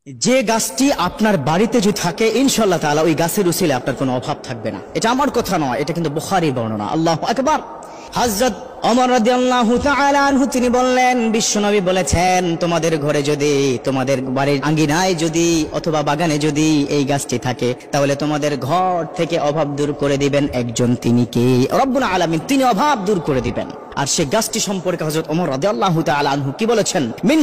যে গাছটি আপনার বাড়িতে যদি থাকে ইনশাআল্লাহ তাআলা ওই গাছের উসিলে আপনার কোনো অভাব থাকবে না। এটা আমার কথা নয়, এটা কিন্তু বুখারীর বর্ণনা। আল্লাহু আকবার। হযরত ওমর রাদিয়াল্লাহু তাআলা আনহু তিনি বললেন, বিশ্বনবী বলেছেন, তোমাদের ঘরে যদি, তোমাদের বাড়ির আঙ্গিনায় যদি অথবা বাগানে যদি এই গাছটি থাকে, তাহলে তোমাদের ঘর থেকে অভাব দূর করে দিবেন একজন, তিনি কে? রব্বুল আলামিন, তিনি অভাব দূর করে দিবেন। আর সেই গাছটি সম্পর্কে হযরত ওমর রাদিয়াল্লাহু তাআলা আনহু কি বলেছেন? মিন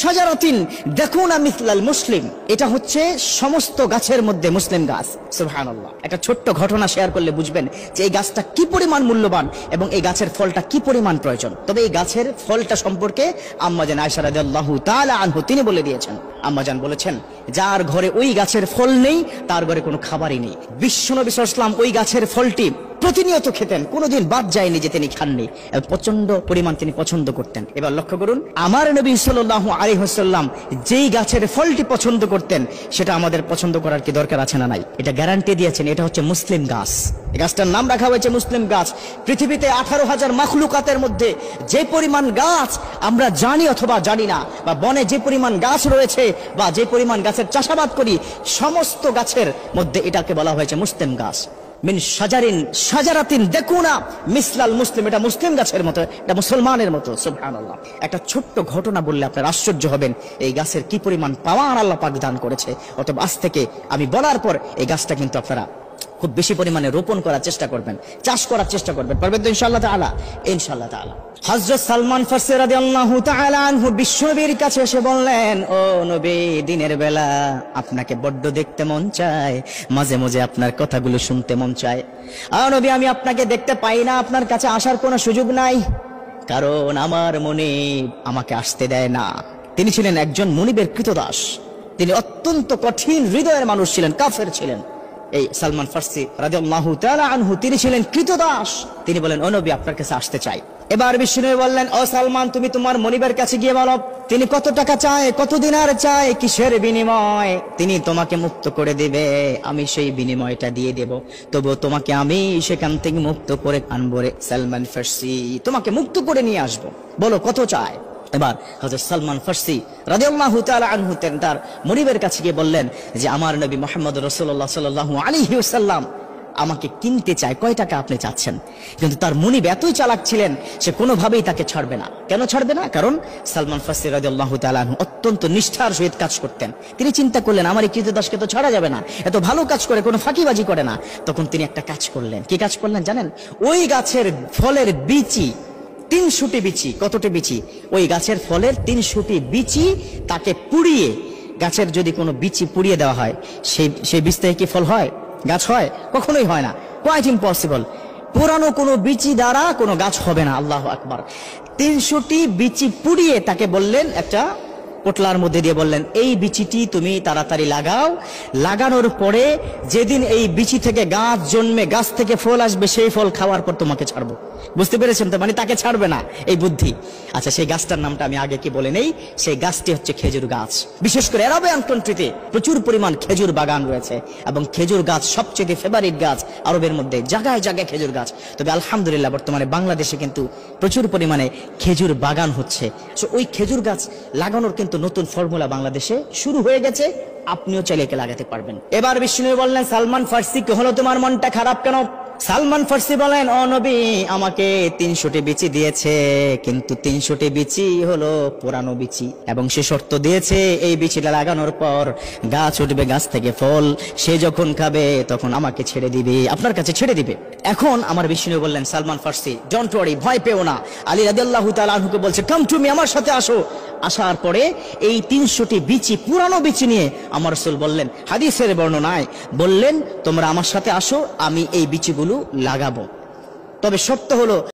শাজারাতিন দাকুনা মিসলাল মুসলিম। এটা হচ্ছে সমস্ত গাছের মধ্যে মুসলিম গাছ। সুবহানাল্লাহ। একটা ছোট্ট ঘটনা শেয়ার করলে বুঝবেন যে এই গাছটা কি পরিমাণ মূল্যবান এবং এই গাছের ফলটা কি পরিমাণ প্রয়োজন। তবে এই গাছের ফলটা সম্পর্কে আম্মাজান আয়েশা রাদিয়াল্লাহু তাআলা আনহু তিনি বলে দিয়েছেন। আম্মাজান বলেছেন, যার ঘরে ওই গাছের ফল নেই তার ঘরে কোনো খাবারই নেই। বিশ্বনবী সাল্লাল্লাহু আলাইহি ওয়াসাল্লাম ওই গাছের ফলটি প্রতিনিয়ত খেতেন, কোনোদিন বাদ যায়নি যে তিনি খাননি, প্রচন্ড পরিমাণ তিনি পছন্দ করতেন। এবার লক্ষ্য করুন, আমার নবী সাল্লাল্লাহু আলাইহি ওয়াসাল্লাম যেই গাছের ফলটি পছন্দ করতেন সেটা আমাদের পছন্দ করার কি দরকার আছে না নাই? এটা গ্যারান্টি দিয়েছেন, এটা হচ্ছে মুসলিম গাছ। এই গাছটার নাম রাখা হয়েছে মুসলিম গাছ। পৃথিবীতে 18,000 মাখলুকাতের মধ্যে যে পরিমাণ গাছ আমরা জানি অথবা জানি না, বা বনে যে পরিমাণ গাছ রয়েছে বা যে পরিমাণ গাছের চাষাবাদ করি, সমস্ত গাছের মধ্যে এটাকে বলা হয়েছে মুসলিম গাছ। মিন শাজারাতিন দাকুনা মিসলাল মুসলিম। এটা মুসলিম গাছের মতো, এটা মুসলমানের মতো। সুবহানাল্লাহ। একটা ছোট্ট ঘটনা বললে আপনারা আশ্চর্য হবেন এই গাছের কি পরিমাণ পাওয়ার আল্লাহ পাক দান করেছে। অতএব আজ থেকে আমি বলার পর এই গাছটা কিন্তু আপনারা খুব বেশি পরিমাণে রোপণ করার চেষ্টা করবেন, চাষ করার চেষ্টা করবেন। পারবেন তো ইনশাআল্লাহ তাআলা? ইনশাআল্লাহ তাআলা। হযরত সালমান ফারসি রাদিয়াল্লাহু তাআলা আনহু বিশ্বনবীর কাছে এসে বললেন, ও নবী, দিনের বেলা আপনাকে বড্ড দেখতে মন চায়, মাঝে মাঝে আপনার কথাগুলো শুনতে মন চায়। নবী, আমি আপনাকে দেখতে পাই না, আপনার কাছে আসার কোনো সুযোগ নাই, কারণ আমার মনে আমাকে আসতে দেয় না। তিনি ছিলেন একজন মুনিবের কৃতদাস। তিনি অত্যন্ত কঠিন হৃদয়ের মানুষ ছিলেন, কাফের ছিলেন। এই সালমান ফারসি রাদিয়াল্লাহু তাআলা আনহু তিনি ছিলেন কৃতদাস। তিনি বলেন, ও নবী, আপনার কাছে আসতে চাই। এবার বিশ্বনবী বললেন, ও সালমান, তুমি তোমার মনিবের কাছে গিয়ে বলো তিনি কত টাকা চায়, কত দিনার চায়, কিসের বিনিময় তিনি তোমাকে মুক্ত করে দিবে, আমি সেই বিনিময়টা দিয়ে দেব। তবু তোমাকে আমি সেখান থেকে মুক্ত করে আনবো রে সালমান ফারসি, তোমাকে মুক্ত করে নিয়ে আসবো, বলো কত চায়। এবার হযরত সালমান ফারসি রাদিয়াল্লাহু তাআলা আনহু তার মুনিবের কাছে গিয়ে বললেন যে আমার নবী মুহাম্মদ রাসূলুল্লাহ সাল্লাল্লাহু আলাইহি ওয়াসাল্লাম আমাকে কিনতে চায়, কয় টাকা আপনি চাচ্ছেন? কিন্তু তার মুনিব এতই চালাক ছিলেন, সে কোনোভাবেই তাকে ছাড়বে না। কেন ছাড়বে না? কারণ সালমান ফারসি রাদিয়াল্লাহু তাআলা আনহু অত্যন্ত নিষ্ঠার সহিত কাজ করতেন। তিনি চিন্তা করলেন, আমার এই কৃতদাসকে তো ছাড়া যাবে না, এত ভালো কাজ করে, কোনো ফাঁকিবাজি করে না। তখন তিনি একটা কাজ করলেন। কি কাজ করলেন জানেন? ওই গাছের ফলের বিচি, 300টি বিচি, কতটি বিচি? ওই গাছের ফলের 300টি বিচি তাকে পুড়িয়ে, গাছের যদি কোনো বিচি পুড়িয়ে দেওয়া হয় সেই বীজ থেকে কি ফল হয়, গাছ হয়? কখনোই হয় না, কোয়াইট ইম্পসিবল। পুরানো কোনো বিচি দ্বারা কোনো গাছ হবে না। আল্লাহু আকবার। 300টি বিচি পুড়িয়ে তাকে বললেন, একটা পোটলার মধ্যে দিয়ে বললেন, এই বিচিটি তুমি তাড়াতাড়ি লাগাও, লাগানোর পরে যেদিন এই বিচি থেকে গাছ জন্মে, গাছ থেকে ফল আসবে, সেই ফল খাওয়ার পর তোমাকে ছাড়বো। বুঝতে পেরেছেন তো? মানে তাকে ছাড়বে না, এই বুদ্ধি। আচ্ছা, সেই গাছটার নামটা আমি আগে কি বলে নেই। সেই গাছটি হচ্ছে খেজুর গাছ। বিশেষ করে আরবিয়ান কান্ট্রিতে প্রচুর পরিমাণ খেজুর বাগান রয়েছে এবং খেজুর গাছ সবচেয়ে ফেভারিট গাছ আরবের মধ্যে, জায়গায় জায়গায় খেজুর গাছ। তবে আলহামদুলিল্লাহ বর্তমানে বাংলাদেশে কিন্তু প্রচুর পরিমাণে খেজুর বাগান হচ্ছে। ওই খেজুর গাছ লাগানোর কিন্তু নতুন ফর্মুলা বাংলাদেশে শুরু হয়ে গেছে, আপনিও চাইলে একে লাগাতে পারবেন। এবার বিষ্ণু বললেন, সালমান ফারসি, কি হলো, তোমার মনটা খারাপ কেন? সালমান ফারসি বলেন, ও নবী, আমাকে 300টি বিচি দিয়েছে, কিন্তু 300টি বিচি হলো পুরানো বিচি, এবং সে শর্ত দিয়েছে এই বিচিটা লাগানোর পর গাছ উঠবে, গাছ থেকে ফল, সে যখন খাবে তখন আমাকে ছেড়ে দিবে, আপনার কাছে ছেড়ে দিবে। এখন আমার বিষ্ণু বললেন, সালমান ফারসি, ডোন্ট ওয়ারি, ভয় পেও না। আলী রাদিয়াল্লাহু তাআলা আনহুকে বলছে, কাম টু মি, আমার সাথে আসো। আসার পরে এই 300টি বিচি, পুরানো বিচি নিয়ে আমার রাসূল বললেন, হাদিসের বর্ণনায় বললেন, তোমরা আমার সাথে আসো, আমি এই বিচিগুলো লাগাবো। তবে শর্ত হলো